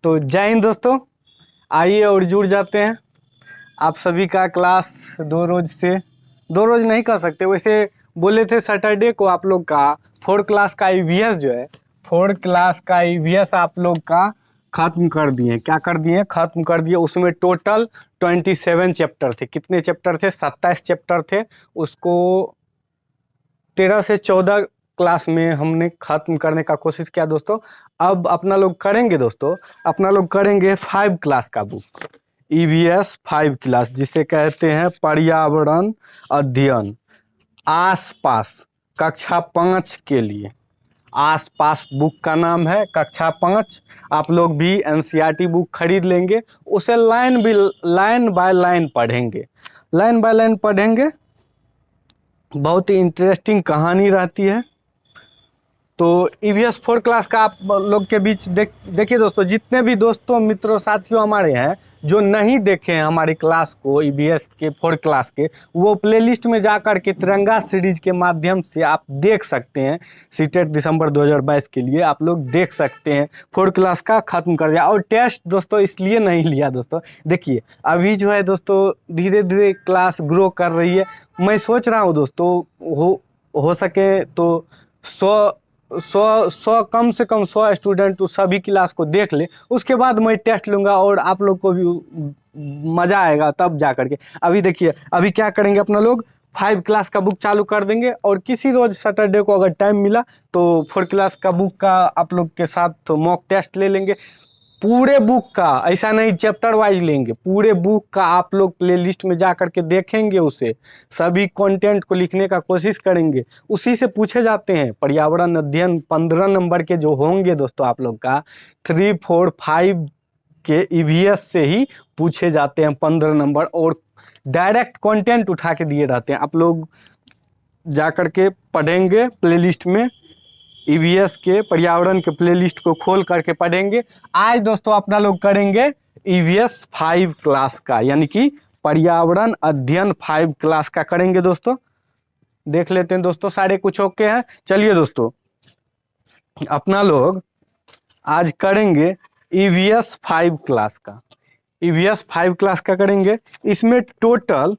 तो जय हिंद दोस्तों, आइए और जुड़ जाते हैं। आप सभी का क्लास 2 रोज नहीं कर सकते, वैसे बोले थे सैटरडे को आप लोग का 4 क्लास का ईवीएस जो है 4 क्लास का ईवीएस आप लोग का खत्म कर दिए। क्या कर दिए? खत्म कर दिए। उसमें टोटल 27 चैप्टर थे। कितने चैप्टर थे? 27 चैप्टर थे। उसको 13 से 14 क्लास में हमने खत्म करने का कोशिश किया दोस्तों। अब अपना लोग करेंगे दोस्तों, अपना लोग करेंगे 5 क्लास का बुक, ईवीएस 5 क्लास, जिसे कहते हैं पर्यावरण अध्ययन आसपास, कक्षा 5 के लिए। आसपास बुक का नाम है, कक्षा 5। आप लोग भी एनसीईआरटी बुक खरीद लेंगे, उसे लाइन बाय लाइन पढ़ेंगे। लाइन बाय लाइन पढ़ेंगे, बहुत ही इंटरेस्टिंग कहानी रहती है। तो ईवीएस 4 क्लास का आप लोग के बीच देखिए दोस्तों, जितने भी दोस्तों मित्रों साथियों हमारे हैं जो नहीं देखे हैं हमारी क्लास को, ईवीएस के 4 क्लास के, वो प्लेलिस्ट में जाकर के तिरंगा सीरीज के माध्यम से आप देख सकते हैं। सीटेट दिसंबर 2022 के लिए आप लोग देख सकते हैं। 4 क्लास का खत्म कर दिया। और टेस्ट दोस्तों इसलिए नहीं लिया दोस्तों, देखिए अभी जो है दोस्तों धीरे धीरे क्लास ग्रो कर रही है। मैं सोच रहा हूँ दोस्तों हो सके तो 100 कम से कम 100 स्टूडेंट उस सभी क्लास को देख ले, उसके बाद मैं टेस्ट लूँगा और आप लोग को भी मज़ा आएगा तब जा करके। अभी देखिए, अभी क्या करेंगे अपना लोग 5 क्लास का बुक चालू कर देंगे, और किसी रोज़ सैटरडे को अगर टाइम मिला तो 4 क्लास का बुक का आप लोग के साथ तो मॉक टेस्ट ले लेंगे। पूरे बुक का, ऐसा नहीं चैप्टर वाइज लेंगे, पूरे बुक का आप लोग प्लेलिस्ट में जा करके देखेंगे, उसे सभी कंटेंट को लिखने का कोशिश करेंगे। उसी से पूछे जाते हैं पर्यावरण अध्ययन 15 नंबर के जो होंगे दोस्तों आप लोग का 3, 4, 5 के ईवीएस से ही पूछे जाते हैं 15 नंबर, और डायरेक्ट कंटेंट उठा के दिए रहते हैं। आप लोग जा करके पढ़ेंगे प्लेलिस्ट में, ईवीएस के पर्यावरण के प्लेलिस्ट को खोल करके पढ़ेंगे। आज दोस्तों अपना लोग करेंगे ईवीएस 5 क्लास का, यानी कि पर्यावरण अध्ययन 5 क्लास का करेंगे दोस्तों। देख लेते हैं दोस्तों, सारे कुछ ओके हैं। चलिए दोस्तों, अपना लोग आज करेंगे ईवीएस 5 क्लास का। ईवीएस 5 क्लास का करेंगे। इसमें टोटल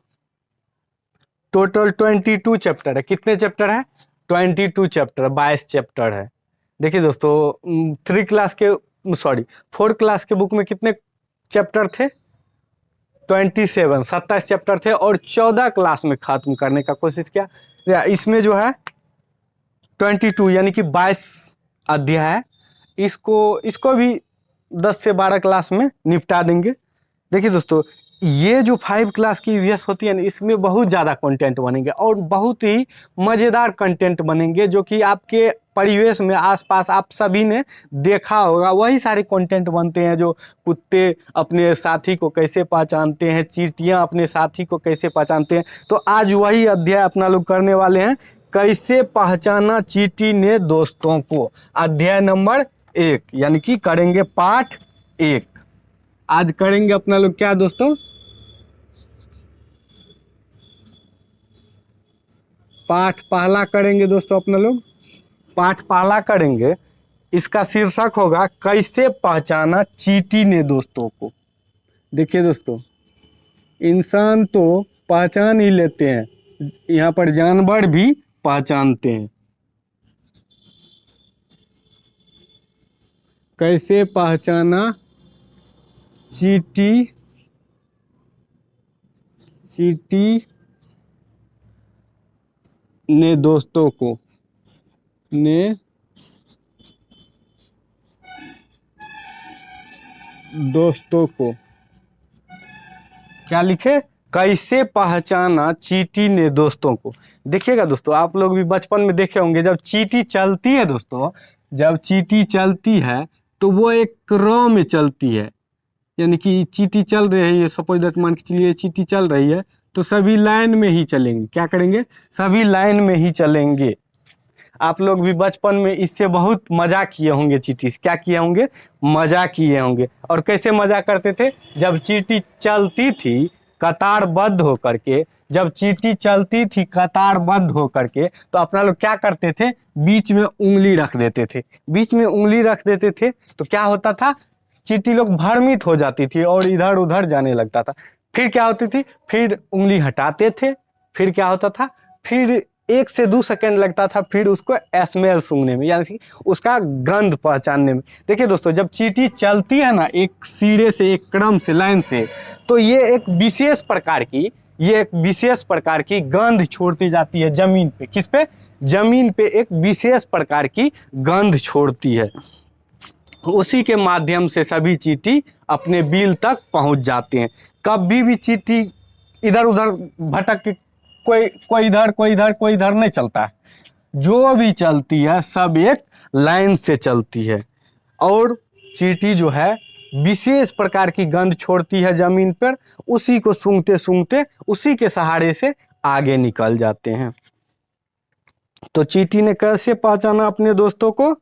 22 चैप्टर है। कितने चैप्टर है? 22 चैप्टर, 22 चैप्टर है। देखिए दोस्तों 4 क्लास के बुक में कितने चैप्टर थे? 27 चैप्टर थे, और 14 क्लास में खत्म करने का कोशिश किया। इसमें जो है 22 यानी कि 22 अध्याय है। इसको भी 10 से 12 क्लास में निपटा देंगे। देखिए दोस्तों, ये जो 5 क्लास की ईवीएस होती है ना, इसमें बहुत ज़्यादा कंटेंट बनेंगे, और बहुत ही मज़ेदार कंटेंट बनेंगे, जो कि आपके परिवेश में आसपास आप सभी ने देखा होगा। वही सारे कंटेंट बनते हैं, जो कुत्ते अपने साथी को कैसे पहचानते हैं, चींटियाँ अपने साथी को कैसे पहचानते हैं। तो आज वही अध्याय अपना लोग करने वाले हैं, कैसे पहचाना चींटी ने दोस्तों को। अध्याय नंबर 1, यानी कि करेंगे पाठ 1। आज करेंगे अपना लोग क्या दोस्तों? पाठ पहला करेंगे दोस्तों। अपना लोग पाठ पहला करेंगे, इसका शीर्षक होगा कैसे पहचाना चींटी ने दोस्तों को। देखिए दोस्तों, इंसान तो पहचान ही लेते हैं, यहाँ पर जानवर भी पहचानते हैं। कैसे पहचाना चींटी ने दोस्तों को, क्या लिखे? कैसे पहचाना चींटी ने दोस्तों को। देखिएगा दोस्तों, आप लोग भी बचपन में देखे होंगे, जब चींटी चलती है दोस्तों, जब चींटी चलती है तो वो एक रॉ में चलती है, यानी कि चींटी चल रही है, सपोज दैट मान के चलिए चींटी चल रही है, तो सभी लाइन में ही चलेंगे। क्या करेंगे? सभी लाइन में ही चलेंगे। आप लोग भी बचपन में इससे बहुत मजा किए होंगे, चींटी से। क्या किए होंगे? मजा किए होंगे। और कैसे मजा करते थे? जब चींटी चलती थी कतारबद्ध होकर के, जब चींटी चलती थी कतारबद्ध होकर के, तो अपना लोग क्या करते थे? बीच में उंगली रख देते थे। बीच में उंगली रख देते थे तो क्या होता था? चींटी लोग भ्रमित हो जाती थी और इधर उधर जाने लगता था। फिर क्या होती थी, फिर उंगली हटाते थे, फिर क्या होता था, फिर 1 से 2 सेकंड लगता था फिर उसको स्मेल सूंघने में, यानी कि उसका गंध पहचानने में। देखिए दोस्तों, जब चींटी चलती है ना एक सिरे से, एक क्रम से, लाइन से, तो ये एक विशेष प्रकार की गंध छोड़ती जाती है जमीन पे। किस पे? जमीन पे एक विशेष प्रकार की गंध छोड़ती है। उसी के माध्यम से सभी चींटी अपने बिल तक पहुंच जाते हैं। कभी भी चींटी इधर उधर भटक के कोई इधर नहीं चलता है। जो भी चलती है सब एक लाइन से चलती है, और चींटी जो है विशेष प्रकार की गंध छोड़ती है जमीन पर, उसी को सूंघते सूंघते उसी के सहारे से आगे निकल जाते हैं। तो चींटी ने कैसे पहचाना अपने दोस्तों को?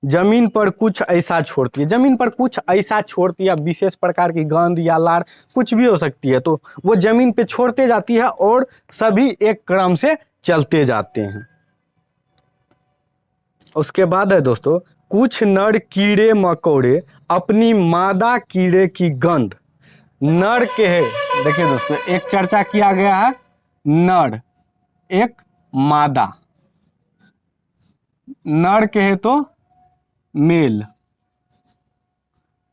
जमीन पर कुछ ऐसा छोड़ती है, जमीन पर कुछ ऐसा छोड़ती है, विशेष प्रकार की गंध या लार कुछ भी हो सकती है, तो वो जमीन पे छोड़ते जाती है और सभी एक क्रम से चलते जाते हैं। उसके बाद है दोस्तों, कुछ नर कीड़े मकोड़े अपनी मादा कीड़े की गंध, नर के है, देखिए दोस्तों एक चर्चा किया गया है, नर एक मादा, नर के है तो मेल,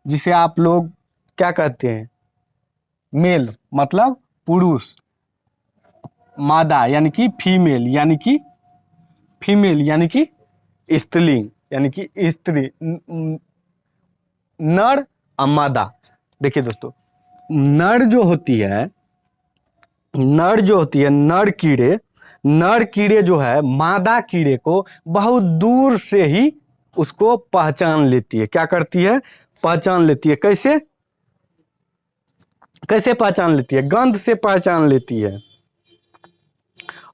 जिसे आप लोग क्या कहते हैं, मेल मतलब पुरुष, मादा यानी कि फीमेल, यानी कि स्त्रीलिंग, यानी कि स्त्री, नर और मादा। देखिए दोस्तों, नर जो होती है नर कीड़े जो है मादा कीड़े को बहुत दूर से ही उसको पहचान लेती है। क्या करती है? पहचान लेती है। कैसे पहचान लेती है? गंध से पहचान लेती है।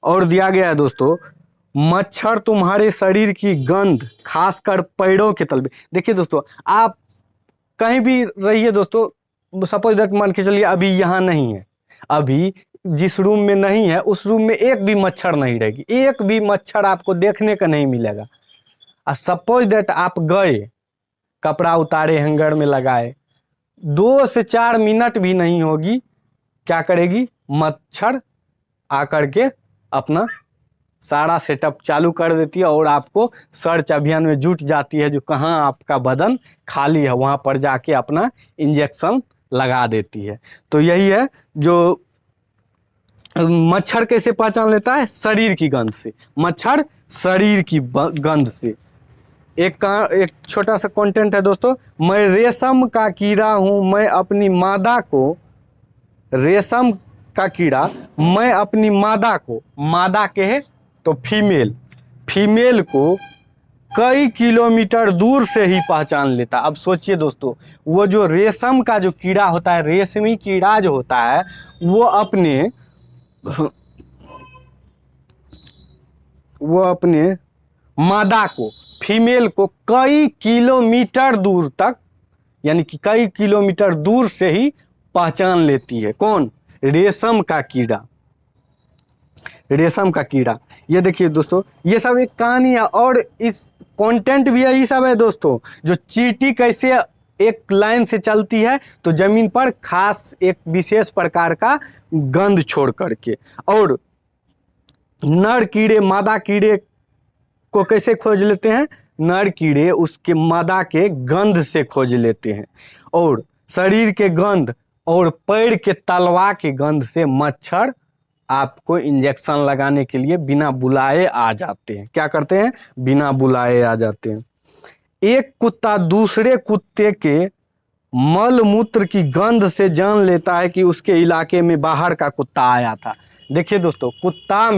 और दिया गया है दोस्तों, मच्छर तुम्हारे शरीर की गंध खासकर पैरों के तल में। देखिए दोस्तों, आप कहीं भी रहिए दोस्तों, सपोज दैट मान के चलिए अभी यहाँ नहीं है, अभी जिस रूम में नहीं है उस रूम में एक भी मच्छर नहीं रहेगी, एक भी मच्छर आपको देखने का नहीं मिलेगा। और सपोज दैट आप गए, कपड़ा उतारे, हैंगर में लगाए, 2 से 4 मिनट भी नहीं होगी, क्या करेगी? मच्छर आकर के अपना सारा सेटअप चालू कर देती है और आपको सर्च अभियान में जुट जाती है, जो कहाँ आपका बदन खाली है वहाँ पर जाके अपना इंजेक्शन लगा देती है। तो यही है, जो मच्छर कैसे पहचान लेता है? शरीर की गंध से। मच्छर शरीर की गंध से। एक छोटा सा कंटेंट है दोस्तों, मैं रेशम का कीड़ा हूं, मैं अपनी मादा को, रेशम का कीड़ा मैं अपनी मादा को, मादा के है तो फीमेल को कई किलोमीटर दूर से ही पहचान लेता। अब सोचिए दोस्तों, वो जो रेशम का जो कीड़ा होता है, रेशमी कीड़ा जो होता है, वो अपने मादा को, फीमेल को कई किलोमीटर दूर तक, यानी कि कई किलोमीटर दूर से ही पहचान लेती है। कौन? रेशम का कीड़ा। ये देखिए दोस्तों, ये सब एक कहानी है और इस कंटेंट भी यही सब है दोस्तों, जो चींटी कैसे एक लाइन से चलती है तो जमीन पर खास एक विशेष प्रकार का गंध छोड़ करके, और नर कीड़े मादा कीड़े को कैसे खोज लेते हैं? नर कीड़े उसके मादा के गंध से खोज लेते हैं, और शरीर के गंध और पैर के तलवा के गंध से मच्छर आपको इंजेक्शन लगाने के लिए बिना बुलाए आ जाते हैं। क्या करते हैं? बिना बुलाए आ जाते हैं। एक कुत्ता दूसरे कुत्ते के मल मूत्र की गंध से जान लेता है कि उसके इलाके में बाहर का कुत्ता आया था। देखिए दोस्तों, कुत्ता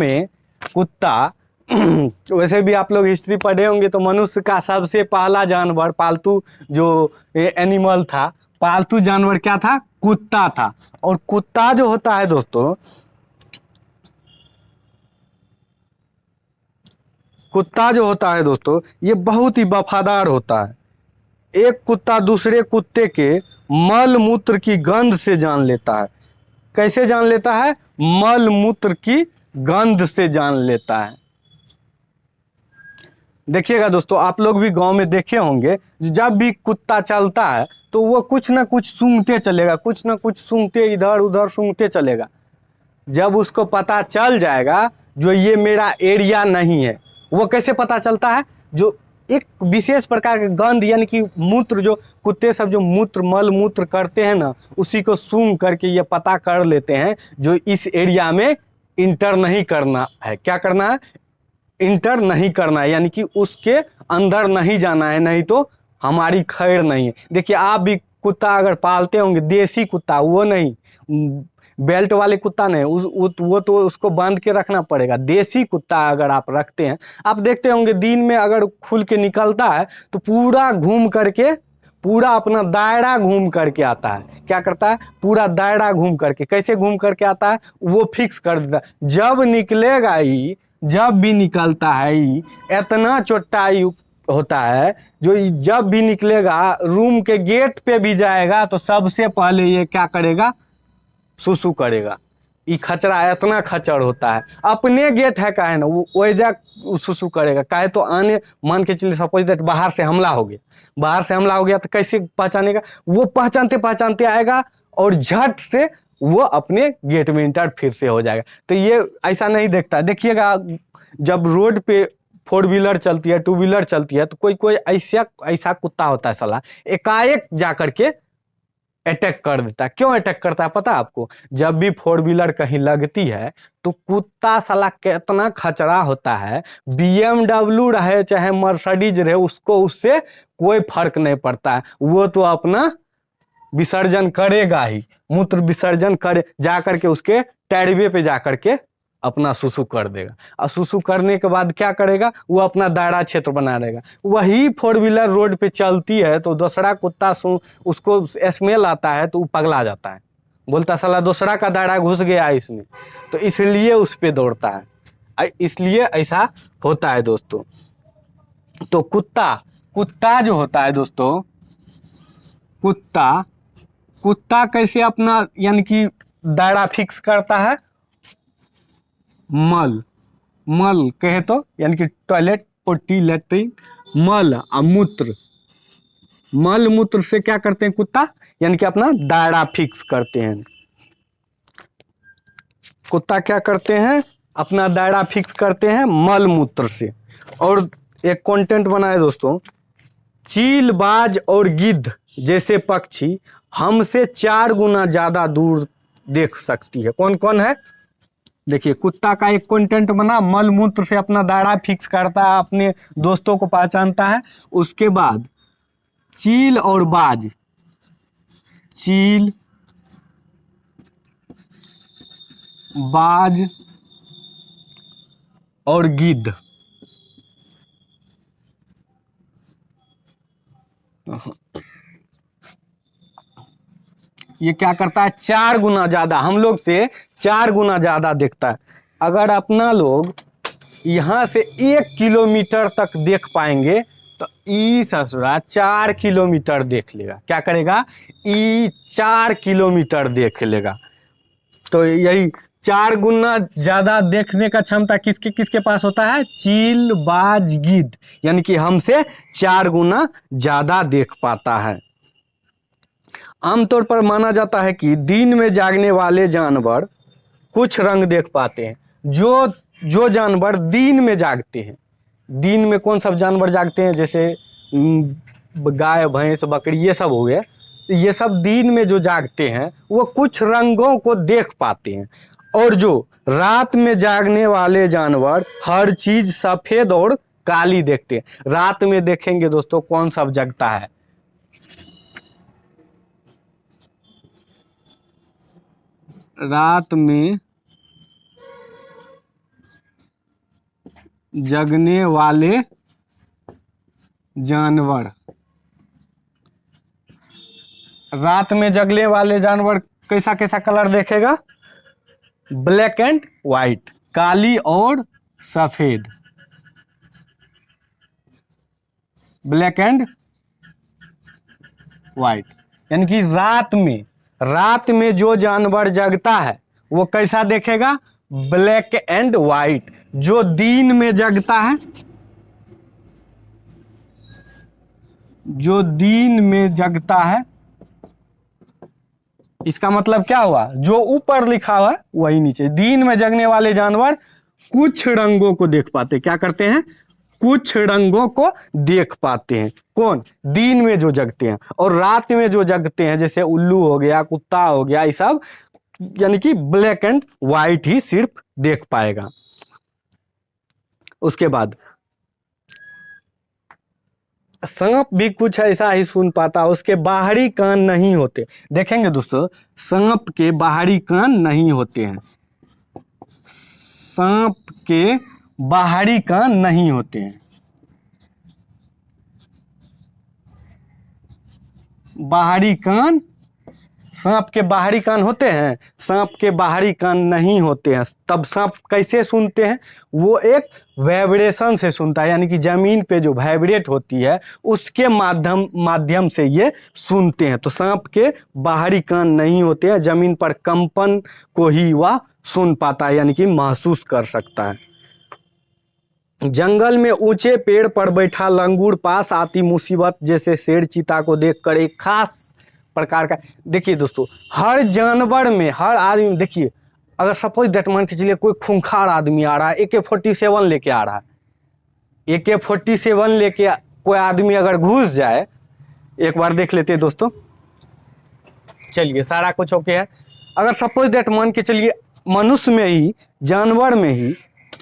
वैसे भी आप लोग हिस्ट्री पढ़े होंगे तो मनुष्य का सबसे पहला जानवर, पालतू जो एनिमल था, पालतू जानवर क्या था? कुत्ता था। और कुत्ता जो होता है दोस्तों, ये बहुत ही वफादार होता है। एक कुत्ता दूसरे कुत्ते के मल मूत्र की गंध से जान लेता है। कैसे जान लेता है? मल मूत्र की गंध से जान लेता है। देखिएगा दोस्तों, आप लोग भी गांव में देखे होंगे, जब भी कुत्ता चलता है तो वो कुछ ना कुछ सूंघते चलेगा, कुछ ना कुछ सूंघते इधर उधर सूंघते चलेगा। जब उसको पता चल जाएगा जो ये मेरा एरिया नहीं है, वो कैसे पता चलता है, जो एक विशेष प्रकार के गंध यानी कि मूत्र, जो कुत्ते सब जो मूत्र मल मूत्र करते हैं ना, उसी को सूंघ करके ये पता कर लेते हैं जो इस एरिया में इंटर नहीं करना है। क्या करना है, इंटर नहीं करना है, यानी कि उसके अंदर नहीं जाना है, नहीं तो हमारी खैर नहीं है। देखिए आप भी कुत्ता अगर पालते होंगे, देसी कुत्ता, वो नहीं बेल्ट वाले कुत्ता नहीं, वो तो उसको बांध के रखना पड़ेगा। देसी कुत्ता अगर आप रखते हैं, आप देखते होंगे दिन में अगर खुल के निकलता है तो पूरा घूम करके, पूरा अपना दायरा घूम करके आता है। क्या करता है, पूरा दायरा घूम करके, कैसे घूम करके आता है, वो फिक्स कर देता है। जब निकलेगा ही, जब भी निकलता है ही, इतना चोटाई होता है जो जब भी निकलेगा रूम के गेट पे भी जाएगा तो सबसे पहले ये क्या करेगा, सुसु करेगा। ये खचरा इतना खचर होता है, अपने गेट है काहे ना, वो वैजा सुसु करेगा। काहे तो आने, मान के चलिए सपोज दैट बाहर से हमला हो गया, बाहर से हमला हो गया तो कैसे पहचानेगा, वो पहचानते पहचानते आएगा और झट से वो अपने गेट में इंटर फिर से हो जाएगा। तो ये ऐसा नहीं देखता। देखिएगा जब रोड पे 4 व्हीलर चलती है, 2 व्हीलर चलती है, तो कोई कोई ऐसा कुत्ता होता है साला, एकाएक जाकर के अटैक कर देता है। क्यों अटैक करता है पता है आपको, जब भी 4 व्हीलर कहीं लगती है तो कुत्ता साला कितना खचरा होता है, BMW रहे चाहे मर्सिडीज रहे, उसको उससे कोई फर्क नहीं पड़ता है। वो तो अपना विसर्जन करेगा ही, मूत्र विसर्जन करे, जा करके उसके टैरवे पे जा करके अपना सुसु कर देगा। और सुसु करने के बाद क्या करेगा, वो अपना दायरा क्षेत्र बना देगा। वही 4 व्हीलर रोड पे चलती है तो दूसरा कुत्ता उसको स्मेल आता है तो वो पगला जाता है, बोलता साला दूसरा का दायरा घुस गया इसमें, तो इसलिए उस पे दौड़ता है। इसलिए ऐसा होता है दोस्तों। तो कुत्ता जो होता है दोस्तों, कुत्ता कैसे अपना यानी कि दायरा फिक्स करता है, मल कहे तो यानी कि टॉयलेट, पोटी, लेट्रिन, मल और मूत्र, मल मूत्र से क्या करते हैं कुत्ता, यानी कि अपना दायरा फिक्स करते हैं। कुत्ता क्या करते हैं, अपना दायरा फिक्स करते हैं मल मूत्र से। और एक कंटेंट बनाए दोस्तों, चील, बाज और गिद्ध जैसे पक्षी हमसे 4 गुना ज्यादा दूर देख सकती है। कौन कौन है, देखिए कुत्ता का एक कंटेंट बना, मल मूत्र से अपना दायरा फिक्स करता है, अपने दोस्तों को पहचानता है। उसके बाद चील और बाज, चील, बाज और गिद्ध, ये क्या करता है, 4 गुना ज्यादा, हम लोग से 4 गुना ज्यादा देखता है। अगर अपना लोग यहाँ से 1 किलोमीटर तक देख पाएंगे तो ई ससुरा 4 किलोमीटर देख लेगा। क्या करेगा, ई 4 किलोमीटर देख लेगा। तो यही 4 गुना ज्यादा देखने का क्षमता किसके किसके पास होता है, चील, बाज, गिद्ध, यानी कि हमसे 4 गुना ज्यादा देख पाता है। आमतौर पर माना जाता है कि दिन में जागने वाले जानवर कुछ रंग देख पाते हैं। जो जानवर दिन में जागते हैं, दिन में कौन सब जानवर जागते हैं, जैसे गाय, भैंस, बकरी, ये सब हो गए, ये सब दिन में जो जागते हैं वो कुछ रंगों को देख पाते हैं। और जो रात में जागने वाले जानवर हर चीज सफेद और काली देखते हैं। रात में देखेंगे दोस्तों कौन सब जगता है, रात में जगने वाले जानवर, रात में जगने वाले जानवर कैसा कैसा कलर देखेगा, ब्लैक एंड व्हाइट, काली और सफेद, ब्लैक एंड व्हाइट। यानी कि रात में जो जानवर जगता है वो कैसा देखेगा, ब्लैक एंड व्हाइट। जो दिन में जगता है जो दिन में जगता है, इसका मतलब क्या हुआ, जो ऊपर लिखा हुआ है वही नीचे। दिन में जगने वाले जानवर कुछ रंगों को देख पाते, क्या करते हैं, कुछ रंगों को देख पाते हैं। कौन, दिन में जो जगते हैं। और रात में जो जगते हैं जैसे उल्लू हो गया, कुत्ता हो गया, ये सब यानी कि ब्लैक एंड व्हाइट ही सिर्फ देख पाएगा। उसके बाद सांप भी कुछ ऐसा ही सुन पाता, उसके बाहरी कान नहीं होते। देखेंगे दोस्तों, सांप के बाहरी कान नहीं होते हैं, सांप के बाहरी कान नहीं होते हैं। बाहरी कान, सांप के बाहरी कान होते हैं, सांप के बाहरी कान नहीं होते हैं। तब सांप कैसे सुनते हैं, वो एक वाइब्रेशन से सुनता है, यानी कि जमीन पे जो वाइब्रेट होती है उसके माध्यम से ये सुनते हैं। तो सांप के बाहरी कान नहीं होते हैं, जमीन पर कंपन को ही वह सुन पाता है, यानी कि महसूस कर सकता है। जंगल में ऊंचे पेड़ पर बैठा लंगूर पास आती मुसीबत जैसे शेर चीता को देखकर एक खास प्रकार का, देखिए दोस्तों, हर जानवर में, हर आदमी, देखिए अगर सपोज दैट मान के चलिए कोई खूंखार आदमी आ रहा है, AK-47 लेके आ रहा है, AK-47 लेके कोई आदमी अगर घुस जाए, एक बार देख लेते हैं दोस्तों। चलिए सारा कुछ ओके है। अगर सपोज दैट मान के चलिए मनुष्य में ही, जानवर में ही,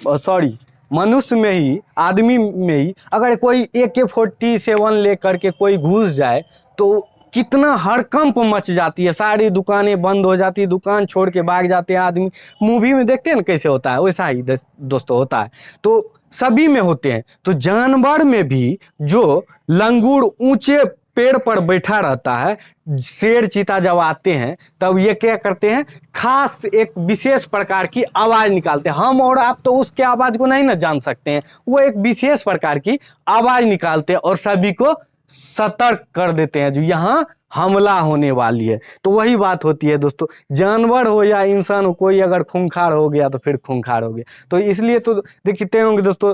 सॉरी मनुष्य में ही, आदमी में ही अगर कोई AK-47 लेकर के कोई घुस जाए तो कितना हड़कंप मच जाती है, सारी दुकानें बंद हो जाती है, दुकान छोड़ के भाग जाते हैं आदमी। मूवी में देखते हैं ना कैसे होता है, वैसा ही दोस्तों होता है। तो सभी में होते हैं। तो जानवर में भी जो लंगूर ऊंचे पेड़ पर बैठा रहता है, शेर चीता जब आते हैं तब ये क्या करते हैं, खास एक विशेष प्रकार की आवाज निकालते हैं। हम और आप तो उसके आवाज को नहीं ना जान सकते हैं, वो एक विशेष प्रकार की आवाज निकालते हैं और सभी को सतर्क कर देते हैं जो यहाँ हमला होने वाली है। तो वही बात होती है दोस्तों, जानवर हो या इंसान हो, कोई अगर खूंखार हो गया तो फिर खूंखार हो गया। तो इसलिए तो देखते होंगे दोस्तों,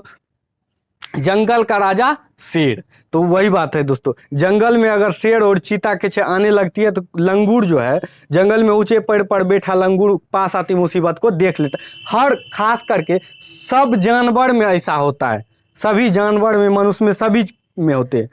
जंगल का राजा शेर, तो वही बात है दोस्तों, जंगल में अगर शेर और चीता के आने लगती है तो लंगूर जो है, जंगल में ऊंचे पेड़ पर बैठा लंगूर पास आती मुसीबत को देख लेता है। हर खास करके सब जानवर में ऐसा होता है, सभी जानवर में, मनुष्य में, सभी में होते हैं।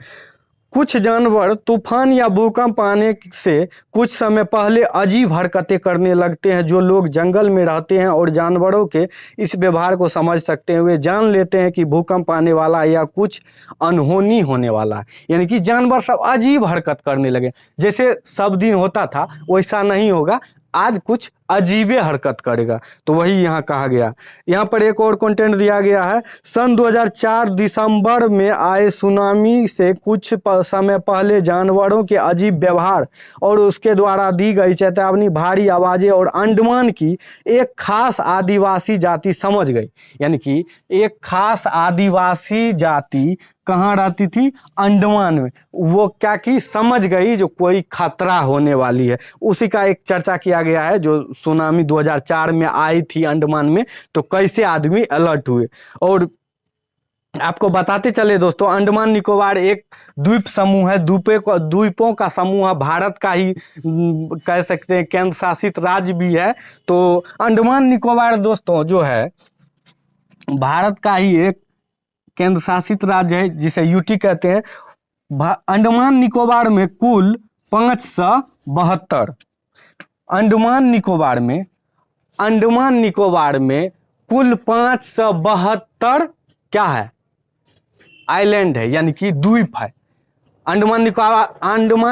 कुछ जानवर तूफान या भूकंप आने से कुछ समय पहले अजीब हरकतें करने लगते हैं। जो लोग जंगल में रहते हैं और जानवरों के इस व्यवहार को समझ सकते हैं, वे जान लेते हैं कि भूकंप आने वाला है या कुछ अनहोनी होने वाला है। यानी कि जानवर सब अजीब हरकत करने लगे, जैसे सब दिन होता था वैसा नहीं होगा, आज कुछ अजीबे हरकत करेगा। तो वही यहाँ कहा गया। यहाँ पर एक और कंटेंट दिया गया है, सन 2004 दिसंबर में आए सुनामी से कुछ समय पहले जानवरों के अजीब व्यवहार और उसके द्वारा दी गई चेतावनी, भारी आवाजें और अंडमान की एक खास आदिवासी जाति समझ गई। यानी कि एक खास आदिवासी जाति कहाँ रहती थी, अंडमान में, वो क्या की समझ गई जो कोई खतरा होने वाली है। उसी का एक चर्चा किया गया है, जो सुनामी 2004 में आई थी अंडमान में, तो कैसे आदमी अलर्ट हुए। और आपको बताते चले दोस्तों, अंडमान निकोबार एक द्वीप समूह है, द्वीपों का समूह है, भारत का ही कह सकते हैं केंद्र शासित राज्य भी है। तो अंडमान निकोबार दोस्तों जो है भारत का ही एक केंद्र शासित राज्य है, जिसे यूटी कहते हैं। अंडमान निकोबार में कुल 572, अंडमान निकोबार में कुल 572 क्या है, आइलैंड है, यानी कि द्वीप है। अंडमान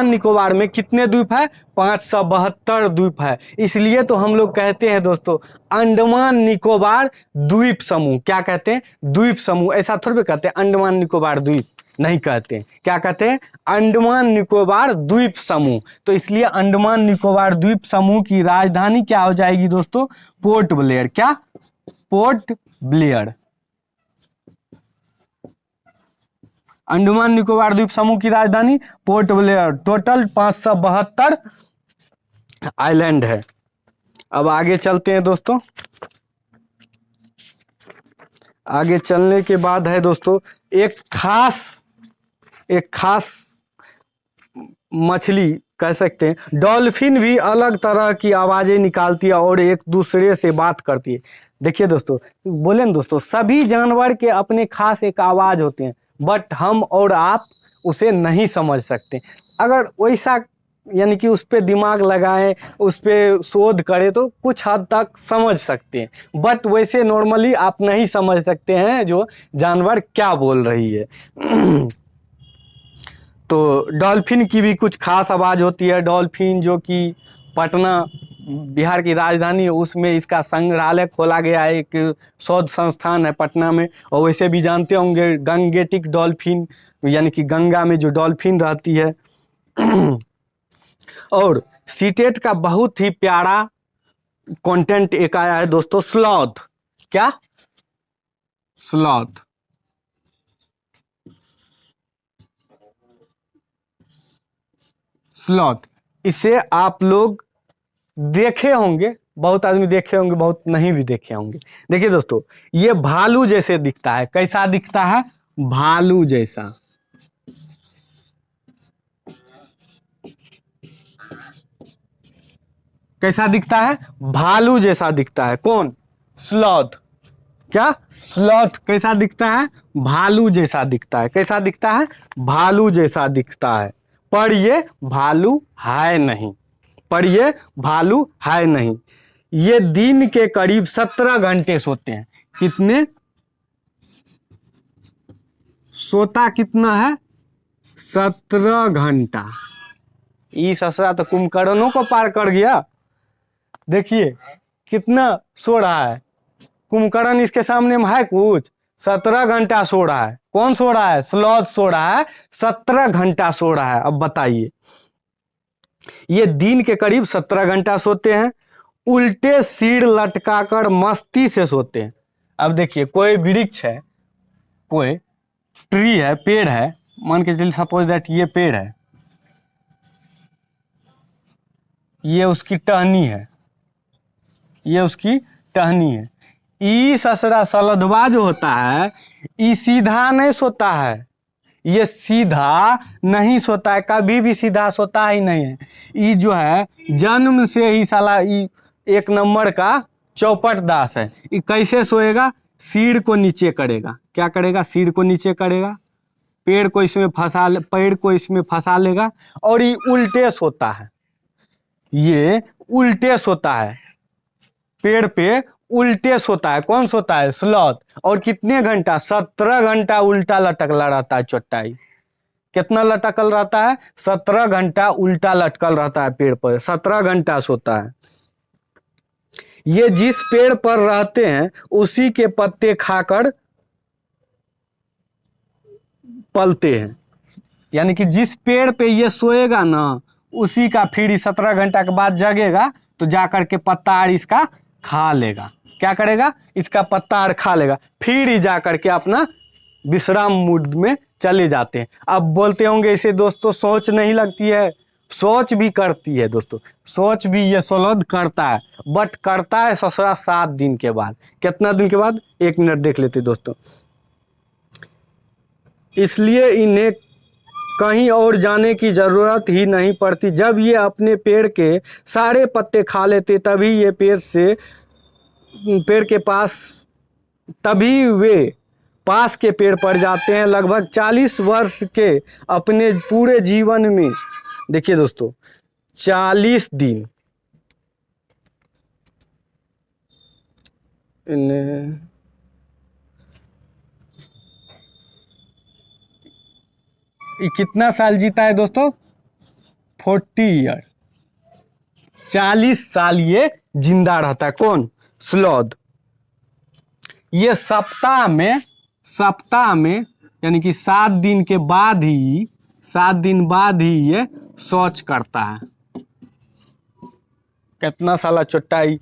निकोबार में कितने द्वीप है, 572 द्वीप है। इसलिए तो हम लोग कहते हैं दोस्तों अंडमान निकोबार द्वीप समूह। क्या कहते हैं, द्वीप समूह। ऐसा थोड़ी कहते हैं अंडमान निकोबार द्वीप, नहीं कहते हैं। क्या कहते हैं, अंडमान निकोबार द्वीप समूह। तो इसलिए अंडमान निकोबार द्वीप समूह की राजधानी क्या हो जाएगी दोस्तों, पोर्ट ब्लेयर। क्या, पोर्ट ब्लेयर। अंडमान निकोबार द्वीप समूह की राजधानी पोर्ट ब्लेयर। टोटल 572 आइलैंड है। अब आगे चलते हैं दोस्तों। आगे चलने के बाद है दोस्तों एक खास मछली कह सकते हैं। डॉल्फिन भी अलग तरह की आवाज़ें निकालती है और एक दूसरे से बात करती है। देखिए दोस्तों, बोले ना दोस्तों, सभी जानवर के अपने खास एक आवाज़ होते हैं, बट हम और आप उसे नहीं समझ सकते। अगर वैसा यानी कि उस पर दिमाग लगाएं, उस पर शोध करें तो कुछ हद तक समझ सकते हैं, बट वैसे नॉर्मली आप नहीं समझ सकते हैं जो जानवर क्या बोल रही है। तो डॉल्फिन की भी कुछ खास आवाज़ होती है। डॉल्फिन जो कि पटना बिहार की राजधानी है, उसमें इसका संग्रहालय खोला गया है, एक शोध संस्थान है पटना में। और वैसे भी जानते होंगे गंगेटिक डॉल्फिन, यानी कि गंगा में जो डॉल्फिन रहती है। और सीटेट का बहुत ही प्यारा कंटेंट एक आया है दोस्तों, स्लॉथ। क्या? स्लॉथ। स्लॉथ, इसे आप लोग देखे होंगे, बहुत आदमी देखे होंगे, बहुत नहीं भी देखे होंगे। देखिए दोस्तों, ये भालू जैसे दिखता है। कैसा दिखता है? भालू जैसा। कैसा दिखता है? भालू जैसा दिखता है। कौन? स्लॉथ। क्या? स्लॉथ कैसा दिखता है? भालू जैसा दिखता है। कैसा दिखता है? भालू जैसा दिखता है। पर ये भालू है नहीं। पर ये भालू है नहीं। ये दिन के करीब 17 घंटे सोते हैं। कितने? सोता कितना है? 17 घंटा। ये ससुरा तो कुंभकर्णों को पार कर गया। देखिए कितना सो रहा है। कुंभकर्ण इसके सामने में है कुछ? 17 घंटा सो रहा है। कौन सो रहा है? स्लॉथ सो रहा है, 17 घंटा सो रहा है। अब बताइए, ये दिन के करीब 17 घंटा सोते हैं। उल्टे सिर लटकाकर मस्ती से सोते हैं। अब देखिए, कोई वृक्ष है, कोई ट्री है, पेड़ है, मान के चलिए सपोज दैट ये पेड़ है, ये उसकी टहनी है, ये उसकी टहनी है। ई ससुरा सलधवा जो होता है, ई सीधा नहीं सोता है। ये सीधा नहीं सोता है, कभी भी सीधा सोता ही नहीं है। ई जो है जन्म से ही साला ई एक नंबर का चौपट दास है। ई कैसे सोएगा? सिर को नीचे करेगा। क्या करेगा? सिर को नीचे करेगा, पेड़ को इसमें फंसा लेगा और ये उल्टे सोता है। ये उल्टे सोता है, पेड़ पे उल्टे सोता है। कौन सोता है? स्लॉथ। और कितने घंटा? 17 घंटा उल्टा लटकला रहता है चोटाई। कितना लटकल रहता है? 17 घंटा उल्टा लटकल रहता है पेड़ पर। 17 घंटा सोता है। ये जिस पेड़ पर रहते हैं उसी के पत्ते खाकर पलते हैं। यानी कि जिस पेड़ पे ये सोएगा ना, उसी का फिर 17 घंटा के बाद जगेगा तो जाकर के पत्ता आड़ इसका खा लेगा। क्या करेगा? इसका पत्ता आड़ खा लेगा, फिर ही जाकर के अपना विश्राम मूड में चले जाते हैं। अब बोलते होंगे इसे दोस्तों सोच नहीं लगती है। सोच भी करती है दोस्तों, सोच भी ये स्लॉथ करता है, बट करता है ससुरा 7 दिन के बाद। कितना दिन के बाद? 1 मिनट देख लेते दोस्तों। इसलिए इन्हें कहीं और जाने की ज़रूरत ही नहीं पड़ती। जब ये अपने पेड़ के सारे पत्ते खा लेते तभी ये पेड़ के पास, तभी वे पास के पेड़ पर जाते हैं। लगभग 40 वर्ष के अपने पूरे जीवन में, देखिए दोस्तों, 40 दिन इन्हें कितना साल जीता है दोस्तों? 40 ईयर। 40 साल ये जिंदा रहता है। कौन? स्लॉथ। ये सप्ताह में यानी कि 7 दिन के बाद ही, 7 दिन बाद ही ये शौच करता है। कितना साला चोटाई,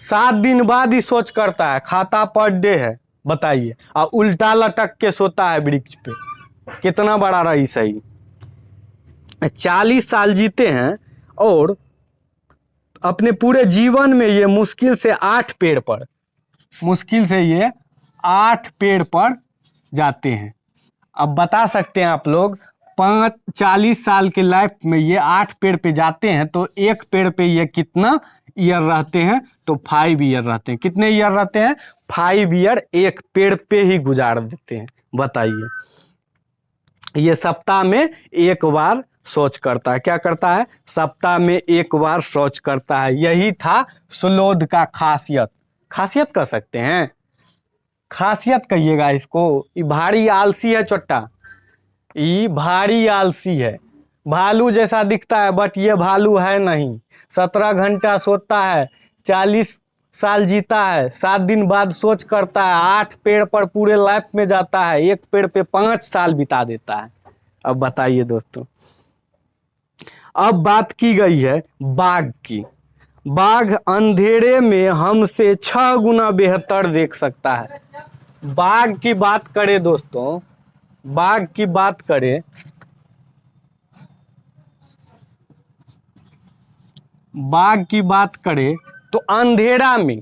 7 दिन बाद ही शौच करता है। खाता पर डे है, बताइए। और उल्टा लटक के सोता है वृक्ष पे। कितना बड़ा रही सही। 40 साल जीते हैं और अपने पूरे जीवन में ये मुश्किल से 8 पेड़ पर, मुश्किल से ये 8 पेड़ पर जाते हैं। अब बता सकते हैं आप लोग 40 साल के लाइफ में ये 8 पेड़ पे जाते हैं, तो एक पेड़ पे ये कितना ईयर रहते हैं? तो 5 ईयर रहते हैं। कितने ईयर रहते हैं? 5 ईयर एक पेड़ पे ही गुजार देते हैं। बताइए, ये सप्ताह में एक बार शौच करता है। क्या करता है? सप्ताह में एक बार शौच करता है। यही था स्लोथ का खासियत। खासियत कह सकते हैं, खासियत कहिएगा इसको। ये भारी आलसी है चोट्टा, ये भारी आलसी है। भालू जैसा दिखता है बट ये भालू है नहीं। 17 घंटा सोता है, 40 साल जीता है, 7 दिन बाद सोच करता है, 8 पेड़ पर पूरे लाइफ में जाता है, एक पेड़ पे 5 साल बिता देता है। अब बताइए दोस्तों, अब बात की गई है बाघ की। बाघ अंधेरे में हमसे 6 गुना बेहतर देख सकता है। बाघ की बात करें दोस्तों, बाघ की बात करें, बाघ की बात करें तो अंधेरा में,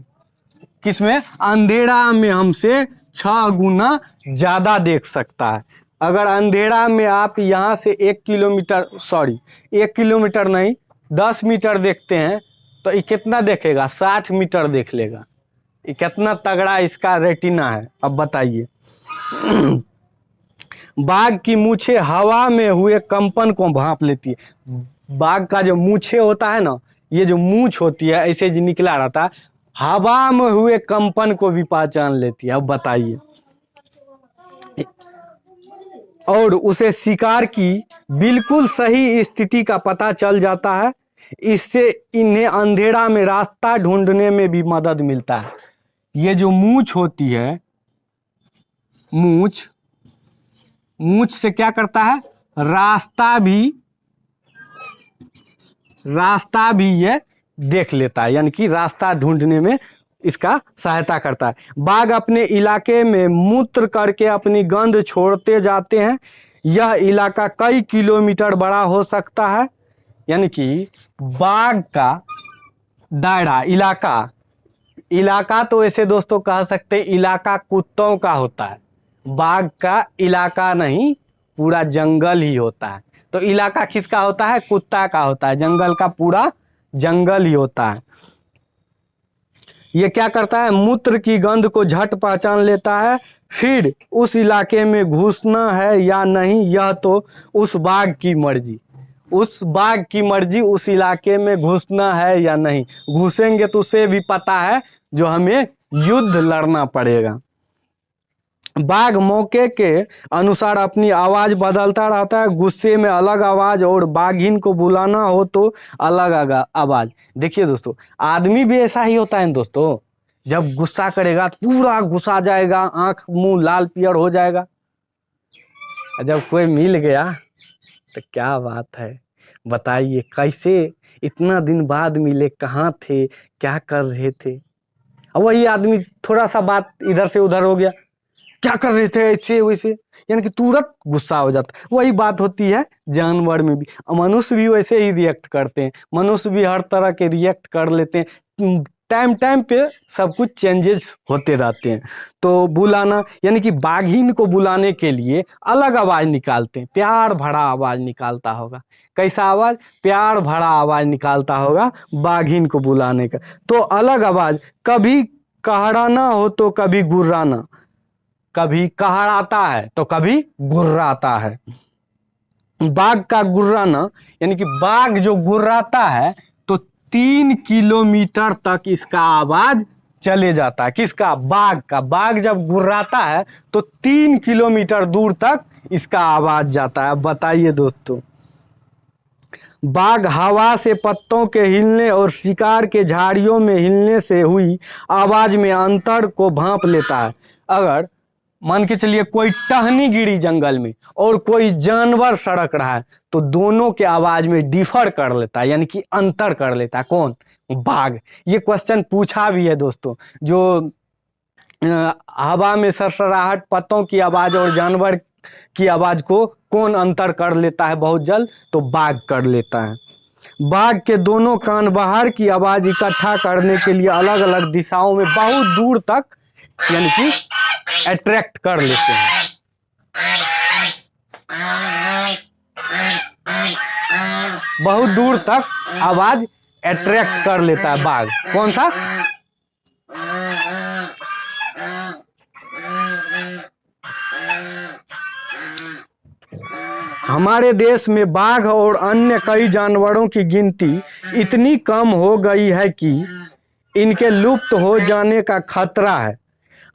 किसमें? अंधेरा में हमसे 6 गुना ज्यादा देख सकता है। अगर अंधेरा में आप यहाँ से 1 किलोमीटर, सॉरी 1 किलोमीटर नहीं 10 मीटर देखते हैं तो ये कितना देखेगा? 60 मीटर देख लेगा। ये कितना तगड़ा इसका रेटिना है। अब बताइए, बाघ की मूछें हवा में हुए कंपन को भांप लेती है। बाघ का जो मूछें होता है ना, ये जो मूछ होती है ऐसे जो निकला रहता है, हवा में हुए कंपन को भी पहचान लेती है। अब बताइए, और उसे शिकार की बिल्कुल सही स्थिति का पता चल जाता है। इससे इन्हें अंधेरा में रास्ता ढूंढने में भी मदद मिलता है। ये जो मूछ होती है, मूछ, मूछ से क्या करता है? रास्ता भी ये देख लेता है, यानी कि रास्ता ढूंढने में इसका सहायता करता है। बाघ अपने इलाके में मूत्र करके अपनी गंध छोड़ते जाते हैं। यह इलाका कई किलोमीटर बड़ा हो सकता है। यानी कि बाघ का दायरा, इलाका तो ऐसे दोस्तों कह सकते हैं इलाका कुत्तों का होता है। बाघ का इलाका नहीं, पूरा जंगल ही होता है। तो इलाका किसका होता है? कुत्ता का होता है। जंगल का पूरा जंगल ही होता है। ये क्या करता है? मूत्र की गंध को झट पहचान लेता है। फिर उस इलाके में घुसना है या नहीं, यह तो उस बाघ की मर्जी। उस बाघ की मर्जी, उस इलाके में घुसना है या नहीं। घुसेंगे तो उसे भी पता है जो हमें युद्ध लड़ना पड़ेगा। बाघ मौके के अनुसार अपनी आवाज बदलता रहता है। गुस्से में अलग आवाज और बाघिन को बुलाना हो तो अलग आवाज। देखिए दोस्तों, आदमी भी ऐसा ही होता है दोस्तों। जब गुस्सा करेगा तो पूरा गुस्सा जाएगा, आंख मुंह लाल पियर हो जाएगा। जब कोई मिल गया तो क्या बात है, बताइए कैसे? इतना दिन बाद मिले, कहाँ थे, क्या कर रहे थे? अब वही आदमी थोड़ा सा बात इधर से उधर हो गया, क्या कर रहे थे, ऐसे वैसे, यानी कि तुरंत गुस्सा हो जाता है। वही बात होती है जानवर में भी। मनुष्य भी वैसे ही रिएक्ट करते हैं। मनुष्य भी हर तरह के रिएक्ट कर लेते हैं। टाइम टाइम पे सब कुछ चेंजेस होते रहते हैं। तो बुलाना, यानी कि बाघिन को बुलाने के लिए अलग आवाज निकालते हैं। प्यार भरा आवाज निकालता होगा। कैसा आवाज? प्यार भरा आवाज निकालता होगा बाघिन को बुलाने का। तो अलग आवाज, कभी कहराना हो तो कभी गुर्राना, कभी कहराता है तो कभी गुर्राता है। बाघ का गुर्राना, यानी कि बाघ जो गुर्राता है तो 3 किलोमीटर तक इसका आवाज चले जाता है। किसका? बाघ का। बाघ जब गुर्राता है तो 3 किलोमीटर दूर तक इसका आवाज जाता है। बताइए दोस्तों, बाघ हवा से पत्तों के हिलने और शिकार के झाड़ियों में हिलने से हुई आवाज में अंतर को भांप लेता है। अगर मान के चलिए कोई टहनी गिरी जंगल में और कोई जानवर सड़क रहा है तो दोनों के आवाज में डिफर कर लेता है, यानी कि अंतर कर लेता है। कौन? बाघ। ये क्वेश्चन पूछा भी है दोस्तों, जो हवा में सरसराहट, पत्तों की आवाज और जानवर की आवाज को कौन अंतर कर लेता है बहुत जल्द? तो बाघ कर लेता है। बाघ के दोनों कान बाहर की आवाज इकट्ठा करने के लिए अलग अलग दिशाओं में बहुत दूर तक, यानी कि अट्रैक्ट कर लेते हैं। बहुत दूर तक आवाज अट्रैक्ट कर लेता है बाघ। कौन सा? हमारे देश में बाघ और अन्य कई जानवरों की गिनती इतनी कम हो गई है कि इनके लुप्त हो जाने का खतरा है।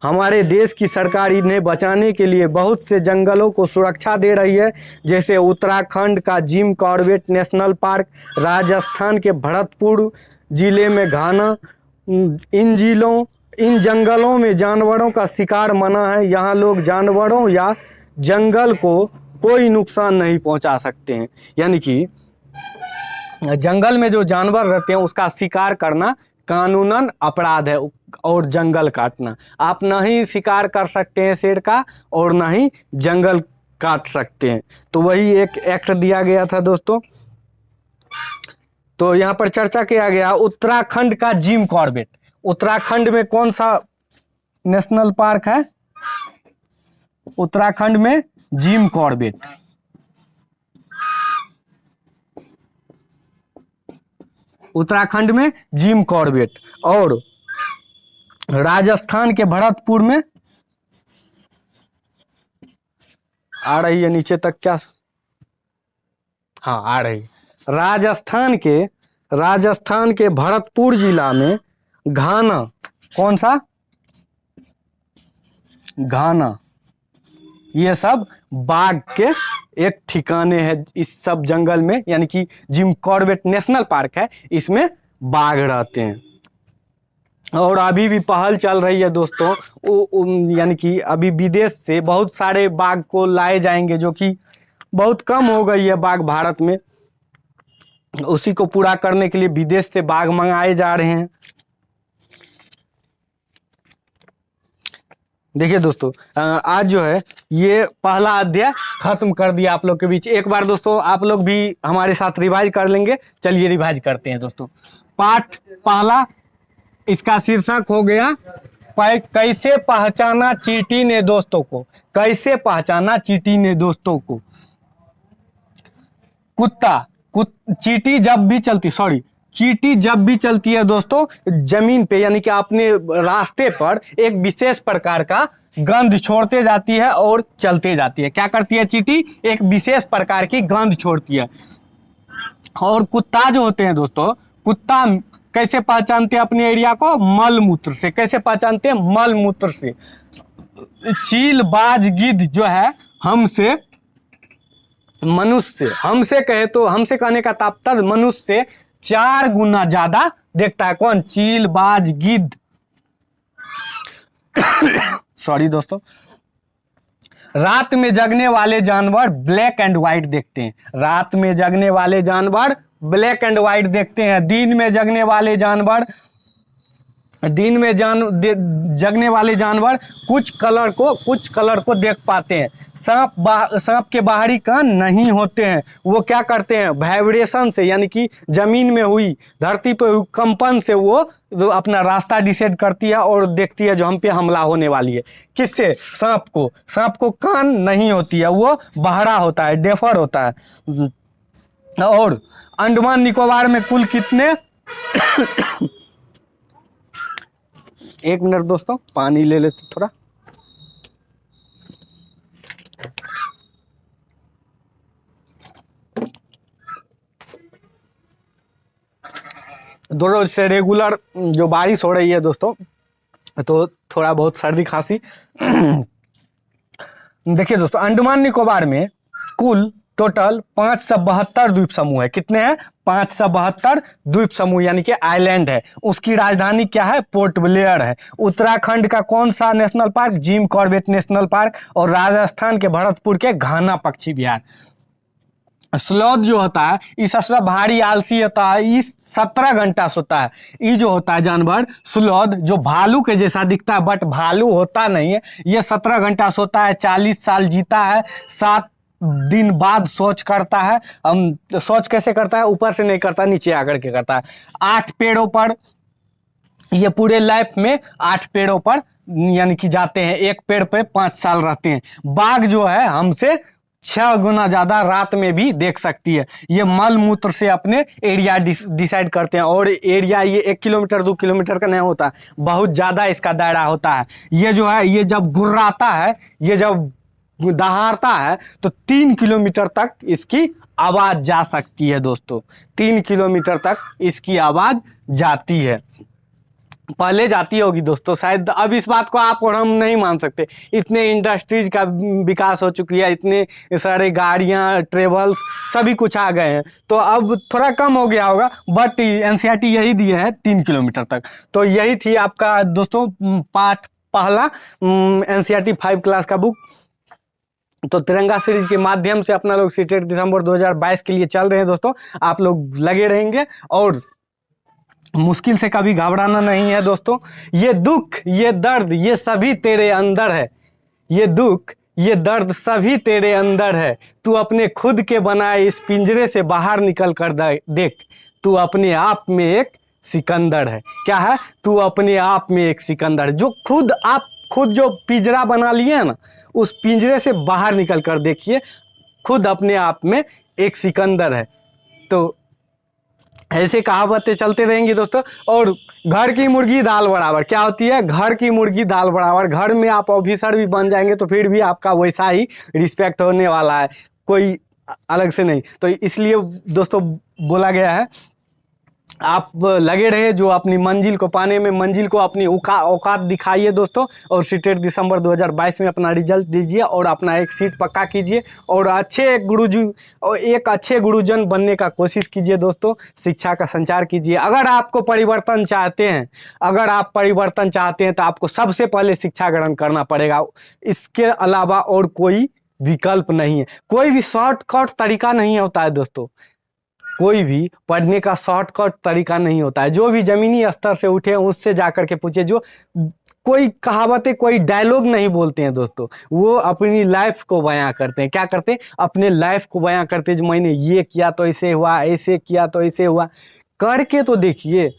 हमारे देश की सरकार इन्हें बचाने के लिए बहुत से जंगलों को सुरक्षा दे रही है, जैसे उत्तराखंड का Jim Corbett national park, Rajasthan के भरतपुर जिले में घाना। इन जंगलों में जानवरों का शिकार मना है। यहाँ लोग जानवरों या जंगल को कोई नुकसान नहीं पहुंचा सकते हैं। यानी कि जंगल में जो जानवर रहते हैं उसका शिकार करना कानूनन अपराध है, और जंगल काटना। आप ना ही शिकार कर सकते हैं शेर का और ना ही जंगल काट सकते हैं। तो वही एक एक्ट दिया गया था दोस्तों। तो यहाँ पर चर्चा किया गया उत्तराखंड का जिम कॉर्बेट। उत्तराखंड में कौन सा नेशनल पार्क है? उत्तराखंड में जिम कॉर्बेट। उत्तराखंड में जिम कॉर्बेट। और राजस्थान के भरतपुर में आ रही है नीचे तक क्या? हाँ आ रही। राजस्थान के भरतपुर जिला में घाना। कौन सा? घाना। ये सब बाघ के एक ठिकाने हैं इस सब जंगल में, यानी कि जिम कॉर्बेट नेशनल पार्क है, इसमें बाघ रहते हैं। और अभी भी पहल चल रही है दोस्तों, यानी कि अभी विदेश से बहुत सारे बाघ को लाए जाएंगे, जो कि बहुत कम हो गई है बाघ भारत में। उसी को पूरा करने के लिए विदेश से बाघ मंगाए जा रहे हैं। देखिए दोस्तों, आज जो है ये पहला अध्याय खत्म कर दिया आप लोग के बीच। एक बार दोस्तों आप लोग भी हमारे साथ रिवाइज कर लेंगे। चलिए रिवाइज करते हैं दोस्तों। पाठ पहला, इसका शीर्षक हो गया कैसे पहचाना चींटी ने दोस्तों को। कैसे पहचाना चींटी ने दोस्तों को। चींटी जब भी चलती है दोस्तों जमीन पे, यानी कि अपने रास्ते पर एक विशेष प्रकार का गंध छोड़ते जाती है और चलते जाती है। क्या करती है चींटी? एक विशेष प्रकार की गंध छोड़ती है। और कुत्ता जो होते हैं दोस्तों, कुत्ता कैसे पहचानते हैं अपने एरिया को? मल मूत्र से। कैसे पहचानते हैं? मल मूत्र से। चील, बाज, गिद्ध जो है हमसे कहे तो, हमसे कहने का तात्पर्य मनुष्य से 4 गुना ज्यादा देखता है। कौन? चील, बाज, गिद्ध। सॉरी दोस्तों। रात में जगने वाले जानवर ब्लैक एंड व्हाइट देखते हैं। रात में जगने वाले जानवर ब्लैक एंड व्हाइट देखते हैं। दिन में जगने वाले जानवर कुछ कलर को देख पाते हैं। सांप के बाहरी कान नहीं होते हैं। वो क्या करते हैं? वाइब्रेशन से, यानी कि जमीन में हुई, धरती पे हुई कंपन से वो अपना रास्ता डिसाइड करती है और देखती है जो हम पे हमला होने वाली है। किससे? सांप को कान नहीं होती है, वो बहरा होता है, डेफर होता है। और अंडमान निकोबार में कुल कितने एक मिनट दोस्तों, पानी ले लेते थोड़ा। दो रोज से रेगुलर जो बारिश हो रही है दोस्तों, तो थोड़ा बहुत सर्दी खांसी। देखिए दोस्तों, अंडमान निकोबार में कुल टोटल 572 द्वीप समूह है। कितने हैं? 572 द्वीप समूह, यानी कि आइलैंड है। उसकी राजधानी क्या है? पोर्ट ब्लेयर है। उत्तराखंड का कौन सा national park? Jim Corbett national park. और राजस्थान के भरतपुर के घाना पक्षी विहार। स्लॉथ जो होता है इस असरा भारी आलसी होता है, इस 17 घंटा सोता है। ये जो होता है जानवर स्लॉथ, जो भालू के जैसा दिखता है बट भालू होता नहीं है, ये 17 घंटा सोता है, 40 साल जीता है, 7 दिन बाद शौच करता है। शौच कैसे करता है? ऊपर से नहीं करता, नीचे आकर के करता है। 8 पेड़ों पर, ये पूरे लाइफ में 8 पेड़ों पर यानी कि जाते हैं। एक पेड़ पे 5 साल रहते हैं। बाघ जो है हमसे 6 गुना ज़्यादा रात में भी देख सकती है। ये मल मूत्र से अपने एरिया डिसाइड करते हैं, और एरिया ये 1 किलोमीटर 2 किलोमीटर का नहीं होता, बहुत ज़्यादा इसका दायरा होता है। ये जो है ये जब गुर्राता है, ये जब दहाड़ता है तो 3 किलोमीटर तक इसकी आवाज़ जा सकती है दोस्तों, 3 किलोमीटर तक इसकी आवाज़ जाती है। पहले जाती होगी दोस्तों शायद, अब इस बात को आप और हम नहीं मान सकते, इतने इंडस्ट्रीज का विकास हो चुकी है, इतने सारे गाड़ियां ट्रेवल्स सभी कुछ आ गए हैं, तो अब थोड़ा कम हो गया होगा, बट एनसीईआरटी यही दिया है 3 किलोमीटर तक। तो यही थी आपका दोस्तों पाठ पहला एनसीईआरटी 5 क्लास का बुक। तो तिरंगा सीरीज के माध्यम से अपना लोग सीटेट दिसंबर 2022 के लिए चल रहे हैं दोस्तों, आप लोग लगे रहेंगे और मुश्किल से कभी घबराना नहीं है दोस्तों। ये दुख ये दर्द ये सभी तेरे अंदर है, ये दुख ये दर्द सभी तेरे अंदर है, तू अपने खुद के बनाए इस पिंजरे से बाहर निकल कर देख, तू अपने आप में एक सिकंदर है। क्या है? तू अपने आप में एक सिकंदर, जो खुद जो पिंजरा बना लिए ना, उस पिंजरे से बाहर निकल कर देखिए, खुद अपने आप में एक सिकंदर है। तो ऐसे कहावतें चलते रहेंगी दोस्तों। और घर की मुर्गी दाल बराबर, क्या होती है? घर की मुर्गी दाल बराबर। घर में आप ऑफिसर भी बन जाएंगे तो फिर भी आपका वैसा ही रिस्पेक्ट होने वाला है, कोई अलग से नहीं। तो इसलिए दोस्तों बोला गया है, आप लगे रहे जो अपनी मंजिल को पाने में, मंजिल को अपनी औकात दिखाइए दोस्तों, और सीटेट दिसंबर 2022 में अपना रिजल्ट दीजिए और अपना एक सीट पक्का कीजिए, और एक अच्छे गुरुजन बनने का कोशिश कीजिए दोस्तों। शिक्षा का संचार कीजिए। अगर आपको परिवर्तन चाहते हैं, अगर आप परिवर्तन चाहते हैं तो आपको सबसे पहले शिक्षा ग्रहण करना पड़ेगा, इसके अलावा और कोई विकल्प नहीं है। कोई भी शॉर्टकट तरीका नहीं होता है दोस्तों, कोई भी पढ़ने का शॉर्टकट तरीका नहीं होता है। जो भी जमीनी स्तर से उठे उससे जाकर के पूछे, जो कोई कहावतें कोई डायलॉग नहीं बोलते हैं दोस्तों, वो अपनी लाइफ को बयां करते हैं। क्या करते हैं? अपने लाइफ को बयां करते हैं, जो मैंने ये किया तो ऐसे हुआ, ऐसे किया तो ऐसे हुआ, करके तो देखिए।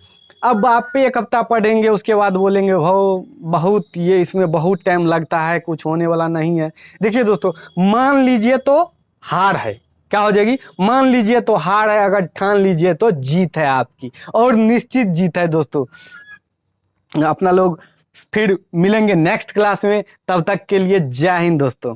अब आप पे 1 हफ्ता पढ़ेंगे, उसके बाद बोलेंगे बहुत ये इसमें बहुत टाइम लगता है, कुछ होने वाला नहीं है। देखिए दोस्तों, मान लीजिए तो हार है, क्या हो जाएगी? मान लीजिए तो हार है, अगर ठान लीजिए तो जीत है आपकी, और निश्चित जीत है दोस्तों। अपना लोग फिर मिलेंगे नेक्स्ट क्लास में, तब तक के लिए जय हिंद दोस्तों।